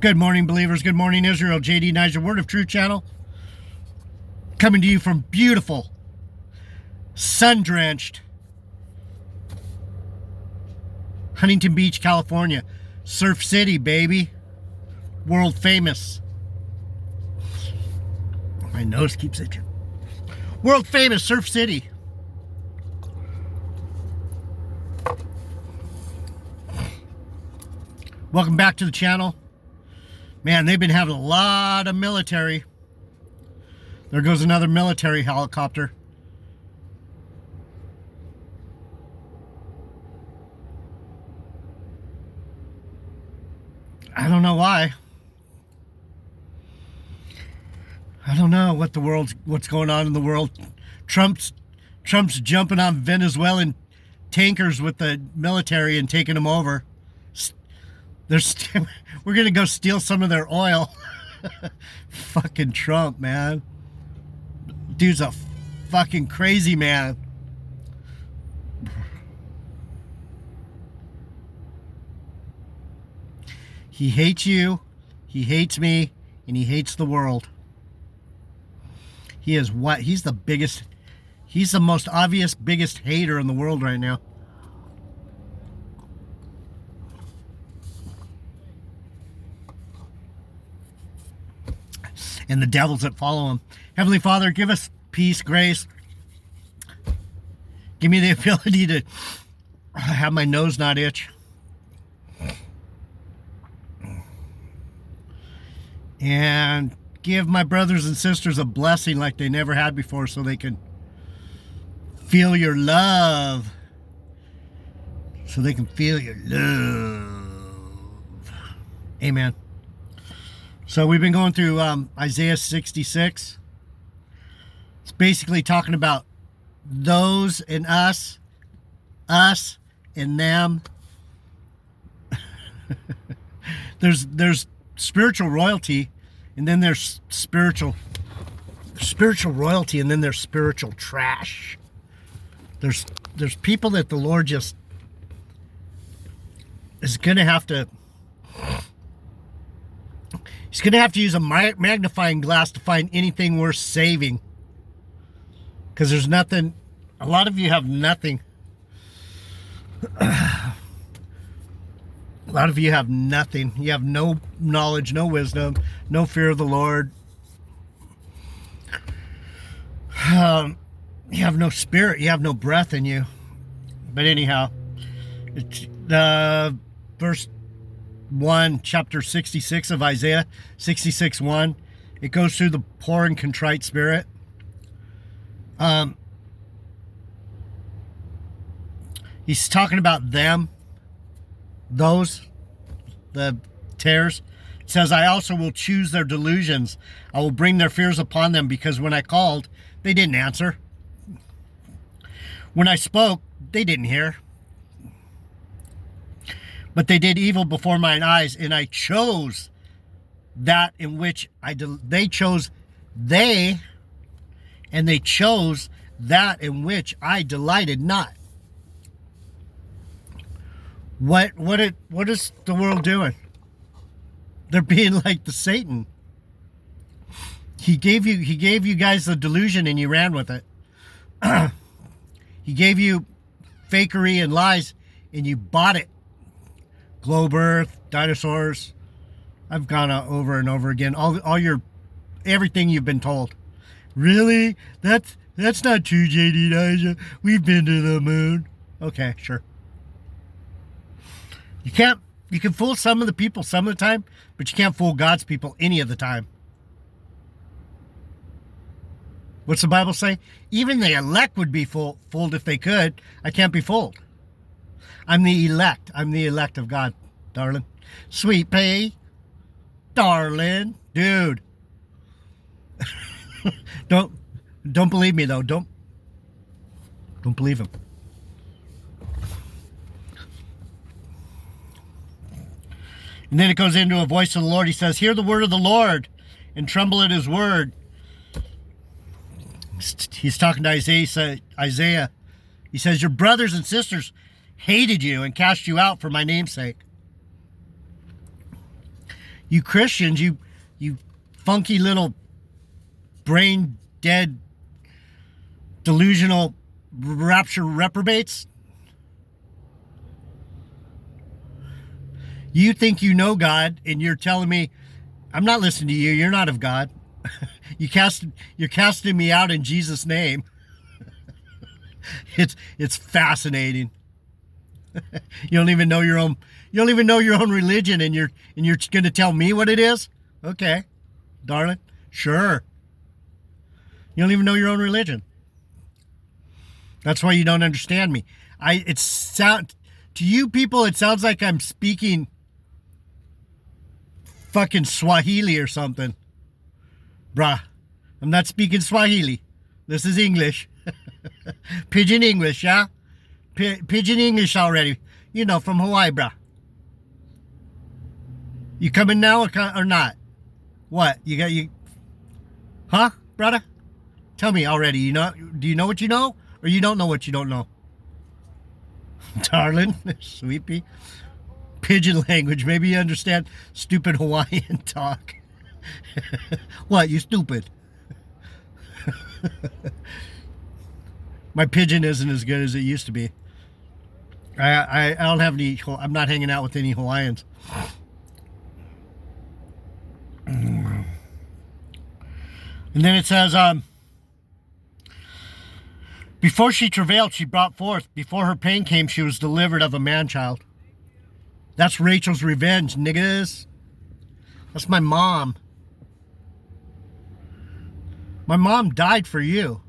Good morning, believers. Good morning, Israel. JD Niger, Word of Truth channel. Coming to you from beautiful, sun-drenched Huntington Beach, California. Surf City, baby. World famous. My nose keeps itching. World famous Surf City. Welcome back to the channel. Man, they've been having a lot of military. There goes another military helicopter. I don't know why. I don't know what's going on in the world. Trump's jumping on Venezuelan tankers with the military and taking them over. We're gonna go steal some of their oil. Fucking Trump, man. Dude's a fucking crazy man. He hates you, he hates me, and he hates the world. He is what? He's the most obvious, biggest hater in the world right now. And the devils that follow him. Heavenly Father, give us peace, grace. Give me the ability to have my nose not itch. And give my brothers and sisters a blessing like they never had before so they can feel your love. So they can feel your love. Amen. So we've been going through Isaiah 66. It's basically talking about those and us and them. There's spiritual royalty, and then there's spiritual royalty, and then there's spiritual trash. There's people that the Lord just is going to have to. He's going to have to use a magnifying glass to find anything worth saving. Because there's nothing. A lot of you have nothing. A lot of you have nothing. You have no knowledge, no wisdom, no fear of the Lord. You have no spirit. You have no breath in you. But anyhow, it's verse 1, chapter 66 of Isaiah, 66:1. It goes through the poor and contrite spirit. He's talking about them, those, the tares. It says, I also will choose their delusions. I will bring their fears upon them, because when I called, they didn't answer. When I spoke, they didn't hear. But they did evil before mine eyes, and I chose that in which they chose that in which I delighted not. What is the world doing? They're being like the Satan. He gave you guys the delusion, and you ran with it. He gave you fakery and lies, and you bought it. Globe Earth, dinosaurs. I've gone over and over again. Everything you've been told. Really? That's not true, JD Niger. We've been to the moon. Okay, sure. You can fool some of the people some of the time, but you can't fool God's people any of the time. What's the Bible say? Even the elect would be fooled if they could. I can't be fooled. I'm the elect. I'm the elect of God, darling. Sweet pea. Darling. Dude. Don't believe me, though. Don't believe him. And then it goes into a voice of the Lord. He says, hear the word of the Lord and tremble at his word. He's talking to Isaiah. He says, your brothers and sisters hated you and cast you out for my name's sake. You Christians, you funky little brain dead, delusional rapture reprobates. You think you know God, and you're telling me, I'm not listening to you. You're not of God. You're casting me out in Jesus' name. It's fascinating. You don't even know your own. You don't even know your own religion, and you're going to tell me what it is? Okay, darling, sure. You don't even know your own religion. That's why you don't understand me. To you people, it sounds like I'm speaking fucking Swahili or something. Bruh, I'm not speaking Swahili. This is English. Pidgin English, yeah? Pidgin English already. You know, from Hawaii, bruh. You coming now or not? What? You... Huh, brother? Tell me already. Do you know what you know? Or you don't know what you don't know? Darling, sweepy. Pigeon language. Maybe you understand stupid Hawaiian talk. What? You stupid? My pigeon isn't as good as it used to be. I don't have any. I'm not hanging out with any Hawaiians. And then it says, before she travailed, she brought forth. Before her pain came, she was delivered of a man-child. That's Rachel's revenge, niggas. That's my mom. My mom died for you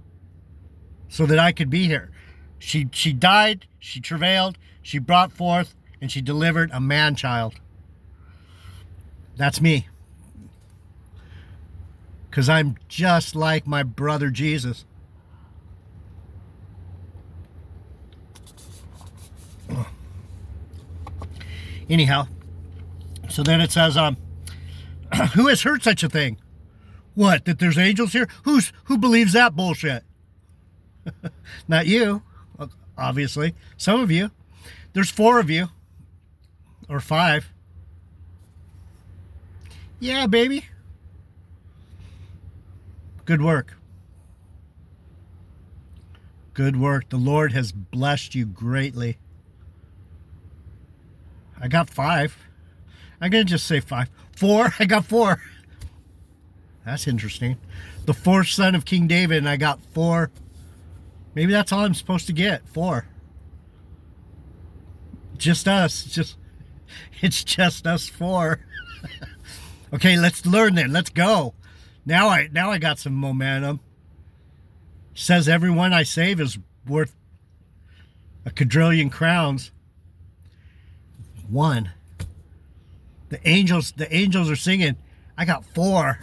so that I could be here. She died, she travailed, she brought forth, and she delivered a man-child. That's me. Because I'm just like my brother Jesus. Anyhow, so then it says, who has heard such a thing? What, that there's angels here? Who believes that bullshit? Not you, obviously. Some of you. There's 4 of you. Or 5. Yeah, baby. Good work. Good work. The Lord has blessed you greatly. I got 5. I'm going to just say 5. 4. I got 4. That's interesting. The 4th son of King David, and I got 4. Maybe that's all I'm supposed to get. 4. Just us. It's just us 4. Okay, let's learn then. Let's go. Now I got some momentum. Says everyone I save is worth a quadrillion crowns. 1. The angels are singing. I got 4.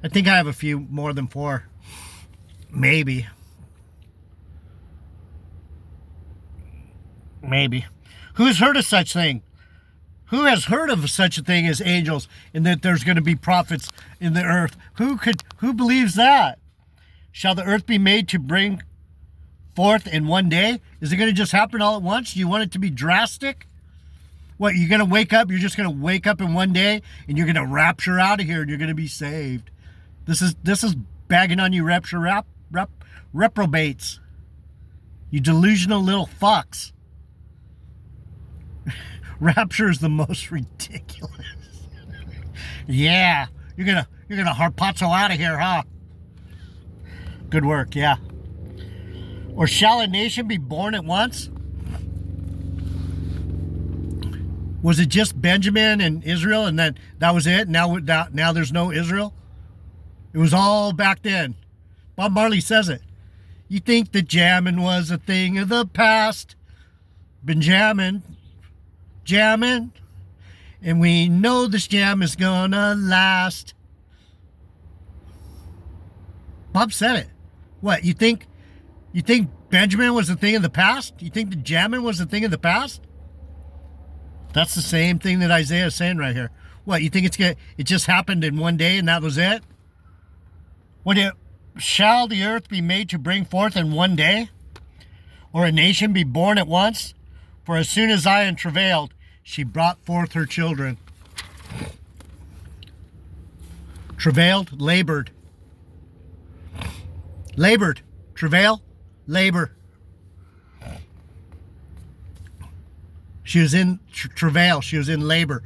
I think I have a few more than 4. Maybe. Who's heard of such thing? Who has heard of such a thing as angels and that there's going to be prophets in the earth? Who believes that? Shall the earth be made to bring forth in one day? Is it going to just happen all at once? Do you want it to be drastic? What, you're going to wake up, you're just going to wake up in one day and you're going to rapture out of here and you're going to be saved. This is bagging on you reprobates. You delusional little fucks. Rapture is the most ridiculous. Yeah, you're gonna harpazo out of here, huh? Good work, yeah. Or shall a nation be born at once? Was it just Benjamin and Israel, and then that was it? Now there's no Israel. It was all back then. Bob Marley says it. You think that jamming was a thing of the past? Been jamming, and we know this jam is gonna last. Bob said it. What, you think Benjamin was a thing of the past? You think the jamming was a thing of the past? That's the same thing that Isaiah is saying right here. What, you think it just happened in one day and that was it? Shall the earth be made to bring forth in one day? Or a nation be born at once? For as soon as Zion travailed, she brought forth her children. Travailed, labored. Labored. Travail, labor. She was in travail. She was in labor.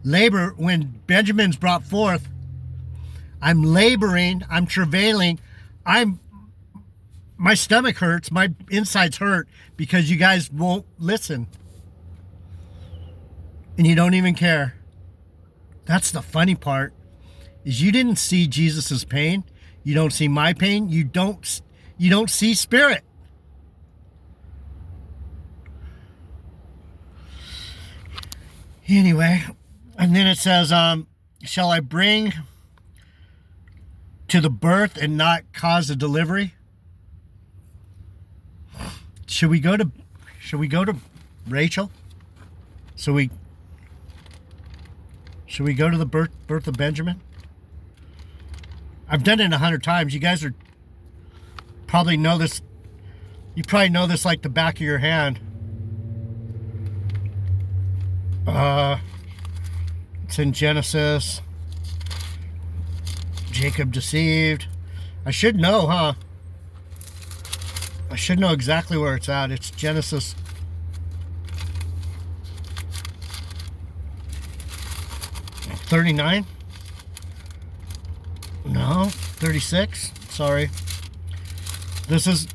Labor, when Benjamin's brought forth, I'm laboring, I'm travailing, my stomach hurts, my insides hurt because you guys won't listen. And you don't even care. That's the funny part, is you didn't see Jesus's pain. You don't see my pain. You don't see spirit. Anyway, and then it says, shall I bring to the birth and not cause a delivery? Should we go to Rachel? Should we go to the birth of Benjamin? I've done it 100 times. You guys probably know this. You probably know this like the back of your hand. It's in Genesis. Jacob deceived. I should know, huh? I should know exactly where it's at. It's Genesis. $39? No, 36. Sorry. This is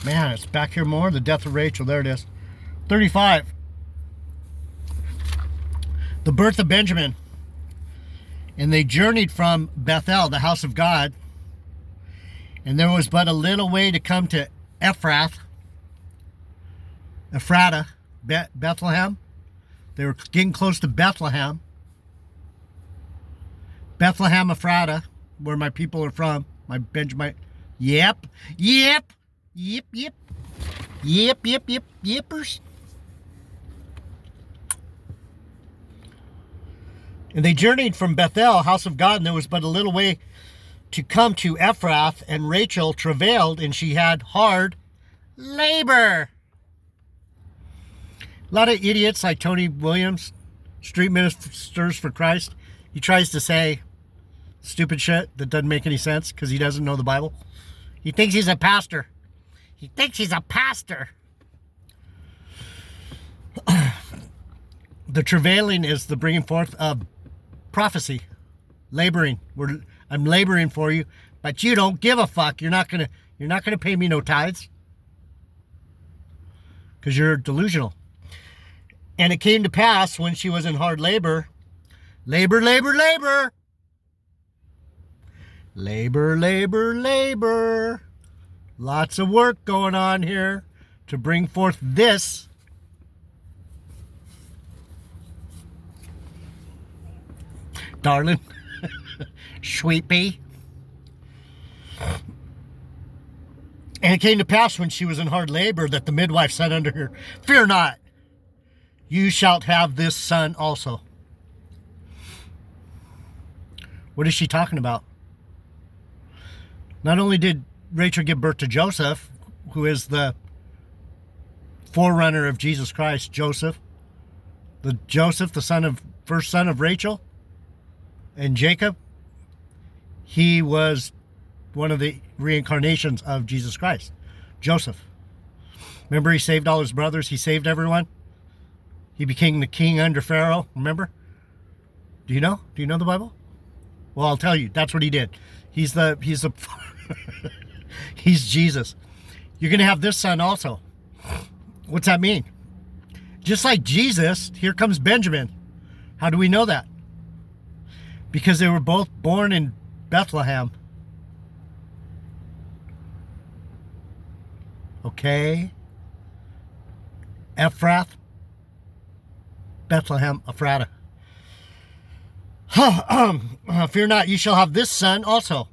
man, it's back here more. The death of Rachel. There it is. 35. The birth of Benjamin. And they journeyed from Bethel, the house of God, and there was but a little way to come to Ephrata, Bethlehem. They were getting close to Bethlehem. Bethlehem, Ephrata, where my people are from. My Benjamin. Yep. Yippers. And they journeyed from Bethel, house of God, and there was but a little way to come to Ephrath, and Rachel travailed, and she had hard labor. A lot of idiots like Tony Williams, Street Ministers for Christ, he tries to say stupid shit that doesn't make any sense because he doesn't know the Bible. He thinks he's a pastor. The travailing is the bringing forth of prophecy. Laboring. I'm laboring for you, but you don't give a fuck. You're not gonna pay me no tithes. Because you're delusional. And it came to pass when she was in hard labor. Labor. Lots of work going on here to bring forth this. Darling. Sweet. And it came to pass when she was in hard labor that the midwife said unto her, fear not, you shalt have this son also. What is she talking about? Not only did Rachel give birth to Joseph, who is the forerunner of Jesus Christ, Joseph, the first son of Rachel and Jacob, he was one of the reincarnations of Jesus Christ, Joseph. Remember, he saved all his brothers. He saved everyone. He became the king under Pharaoh. Remember? Do you know? Do you know the Bible? Well, I'll tell you. That's what he did. He's he's Jesus. You're going to have this son also. What's that mean? Just like Jesus, here comes Benjamin. How do we know that? Because they were both born in Bethlehem. Okay. Ephrath. Bethlehem, Ephrata. Fear not, you shall have this son also.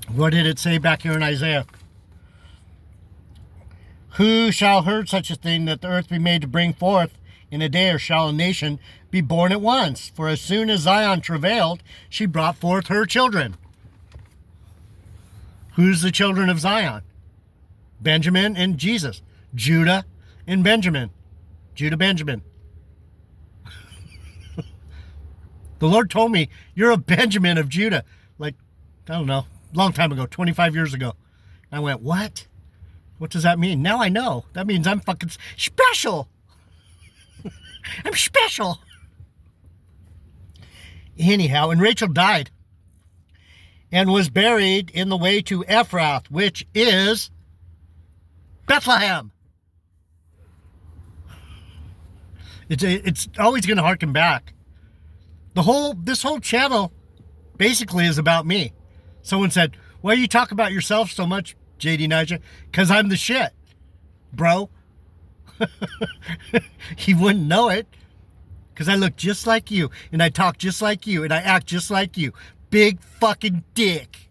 What did it say back here in Isaiah? Who shall heard such a thing, that the earth be made to bring forth in a day, or shall a nation be born at once? For as soon as Zion travailed, she brought forth her children. Who's the children of Zion? Benjamin and Jesus. Judah and Benjamin. Judah, Benjamin. The Lord told me, you're a Benjamin of Judah. Like, I don't know, long time ago, 25 years ago. I went, what? What does that mean? Now I know. That means I'm fucking special. I'm special. Anyhow, and Rachel died and was buried in the way to Ephrath, which is Bethlehem. It's always going to harken back. This whole channel basically is about me. Someone said, why do you talk about yourself so much, JD Nija? Because I'm the shit, bro. He wouldn't know it. Because I look just like you, and I talk just like you, and I act just like you. Big fucking dick.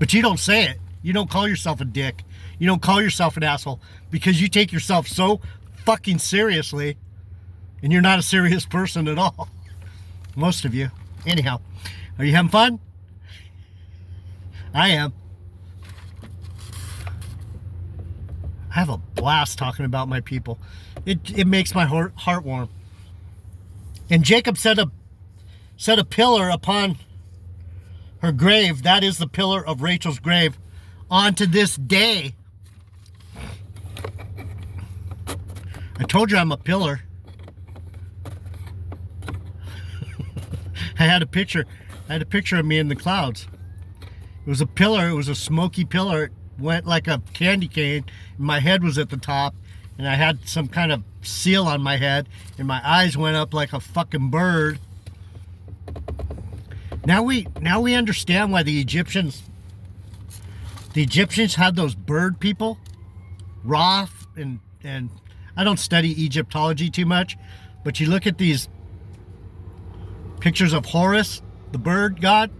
But you don't say it. You don't call yourself a dick. You don't call yourself an asshole. Because you take yourself so fucking seriously, and you're not a serious person at all. Most of you. Anyhow, are you having fun? I am. I have a blast talking about my people. It makes my heart warm. And Jacob set a pillar upon her grave. That is the pillar of Rachel's grave. On to this day. I told you I'm a pillar. I had a picture of me in the clouds. It was a pillar. It was a smoky pillar. It went like a candy cane. My head was at the top, and I had some kind of seal on my head, and my eyes went up like a fucking bird. Now we understand why the Egyptians had those bird people, Ra, and I don't study Egyptology too much, but you look at these pictures of Horus, the bird god.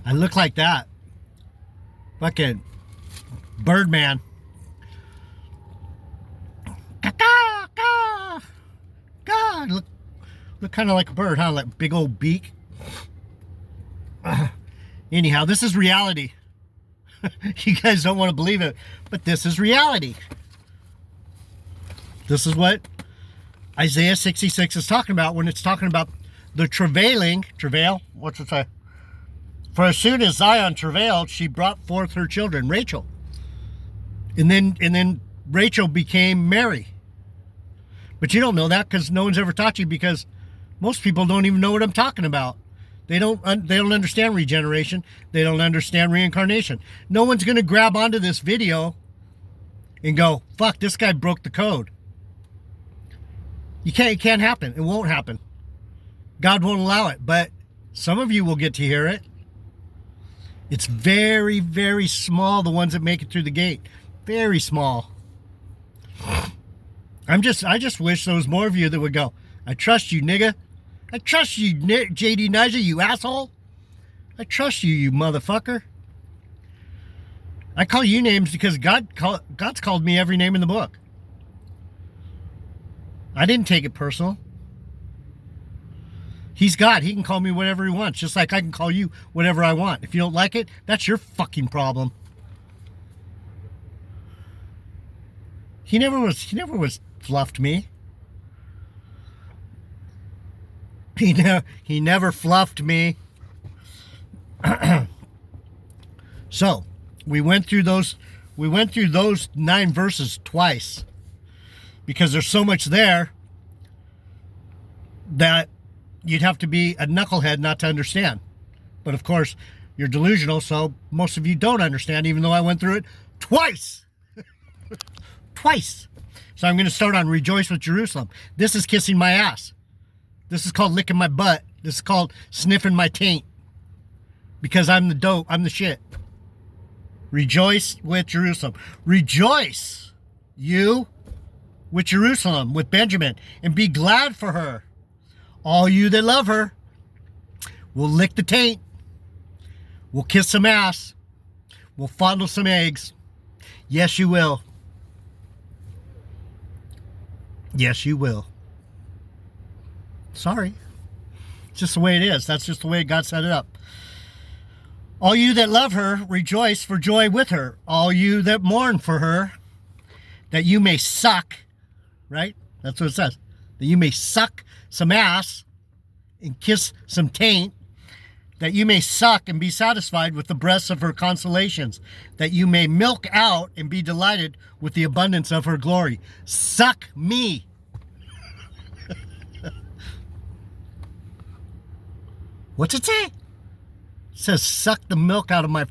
I look like that. Fucking Birdman. God, look kind of like a bird, huh? Like big old beak. Anyhow, this is reality. You guys don't want to believe it, but this is reality. This is what Isaiah 66 is talking about when it's talking about the travail, what's it say? For as soon as Zion travailed, she brought forth her children, Rachel. And then Rachel became Mary. But you don't know that because no one's ever taught you, because most people don't even know what I'm talking about. They don't understand regeneration. They don't understand reincarnation. No one's going to grab onto this video and go, fuck, this guy broke the code. It can't happen. It won't happen. God won't allow it. But some of you will get to hear it. It's very, very small, the ones that make it through the gate. Very small. I just wish there was more of you that would go, I trust you, nigga. I trust you, JD Nija, you asshole. I trust you, you motherfucker. I call you names because God's called me every name in the book. I didn't take it personal. He's God. He can call me whatever he wants, just like I can call you whatever I want. If you don't like it, that's your fucking problem. He never was fluffed me. He never fluffed me. So, we went through those 9 verses twice, because there's so much there that you'd have to be a knucklehead not to understand. But of course, you're delusional, so most of you don't understand, even though I went through it twice. Twice. So I'm going to start on Rejoice with Jerusalem. This is kissing my ass. This is called licking my butt. This is called sniffing my taint. Because I'm the dope. I'm the shit. Rejoice with Jerusalem. Rejoice, you, with Jerusalem, with Benjamin, and be glad for her. All you that love her will lick the taint. We'll kiss some ass. We'll fondle some eggs. Yes, you will. Yes, you will. Sorry. It's just the way it is. That's just the way God set it up. All you that love her, rejoice for joy with her. All you that mourn for her, that you may suck, right? That's what it says. That you may suck some ass and kiss some taint, that you may suck and be satisfied with the breasts of her consolations, that you may milk out and be delighted with the abundance of her glory. Suck me. What's it say? It says suck the milk out of my...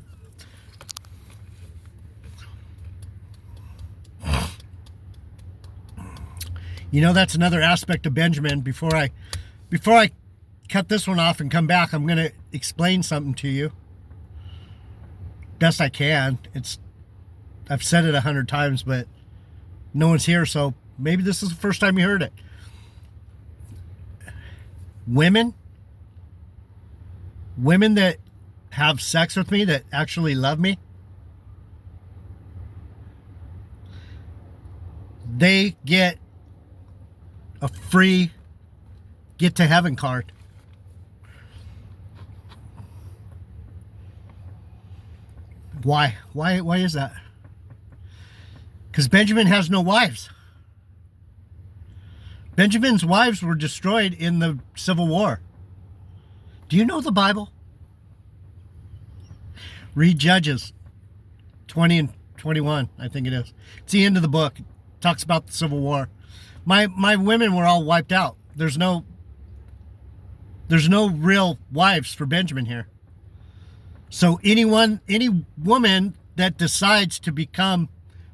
You know, that's another aspect of Benjamin. Before I cut this one off and come back, I'm going to explain something to you. Best I can. I've said it 100 times, but no one's here, so maybe this is the first time you heard it. Women that have sex with me, that actually love me, they get a free get to heaven card. Why? Why is that? Because Benjamin has no wives. Benjamin's wives were destroyed in the Civil War. Do you know the Bible? Read Judges 20 and 21, I think it is. It's the end of the book. It talks about the Civil War. My women were all wiped out. There's no real wives for Benjamin here. So any woman that decides to become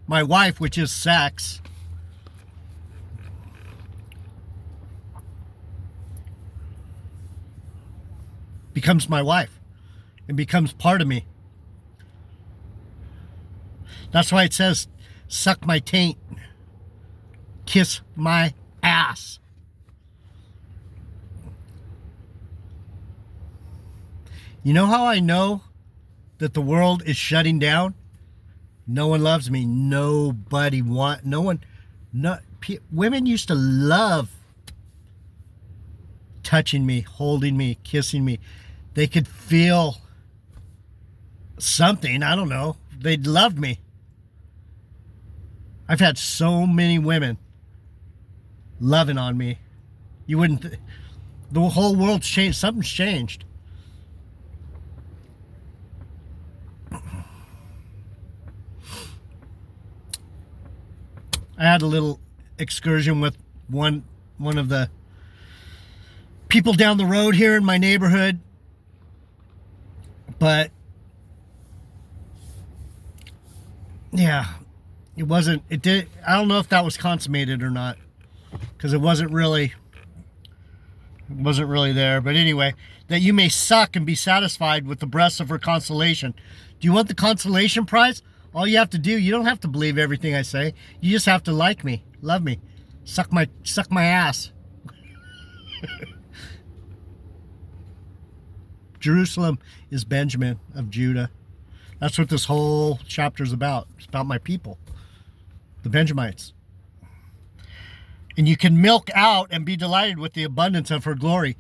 my wife, which is sex, becomes my wife and becomes part of me. That's why it says, suck my taint, kiss my ass. You know how I know that the world is shutting down? No one loves me. Women used to love touching me, holding me, kissing me. They could feel something. I don't know. They loved me. I've had so many women loving on me. You wouldn't... The whole world's changed. Something's changed. I had a little excursion with one of the people down the road here in my neighborhood, but yeah, I don't know if that was consummated or not, because it wasn't really there. But anyway, that you may suck and be satisfied with the breasts of her consolation. Do you want the consolation prize? All you have to do, you don't have to believe everything I say. You just have to like me, love me, suck my ass. Jerusalem is Benjamin of Judah. That's what this whole chapter is about. It's about my people, the Benjamites. And you can milk out and be delighted with the abundance of her glory.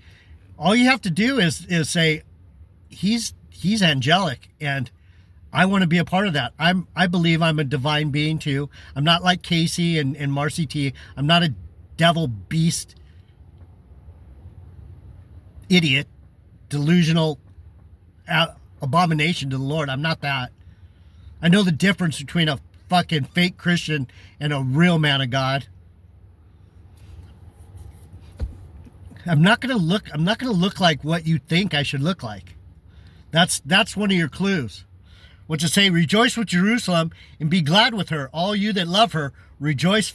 All you have to do is say, he's angelic, and I want to be a part of that. I believe I'm a divine being too. I'm not like Casey and Marcy T. I'm not a devil beast idiot, delusional abomination to the Lord. I'm not that. I know the difference between a fucking fake Christian and a real man of God. I'm not gonna look like what you think I should look like. That's one of your clues. What to say, rejoice with Jerusalem and be glad with her. All you that love her, rejoice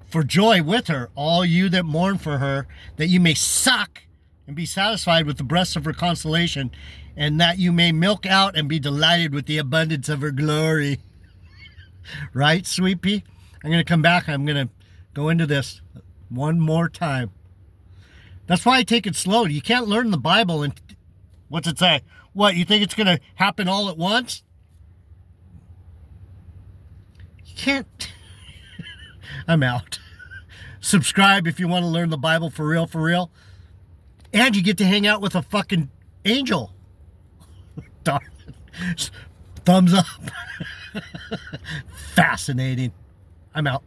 for joy with her. All you that mourn for her, that you may suck and be satisfied with the breasts of her consolation, and that you may milk out and be delighted with the abundance of her glory. Right, sweet pea? I'm going to come back. I'm going to go into this one more time. That's why I take it slow. You can't learn the Bible and... What's it say? What, you think it's going to happen all at once? You can't. I'm out. Subscribe if you want to learn the Bible for real, for real. And you get to hang out with a fucking angel. Darn it. Thumbs up. Fascinating. I'm out.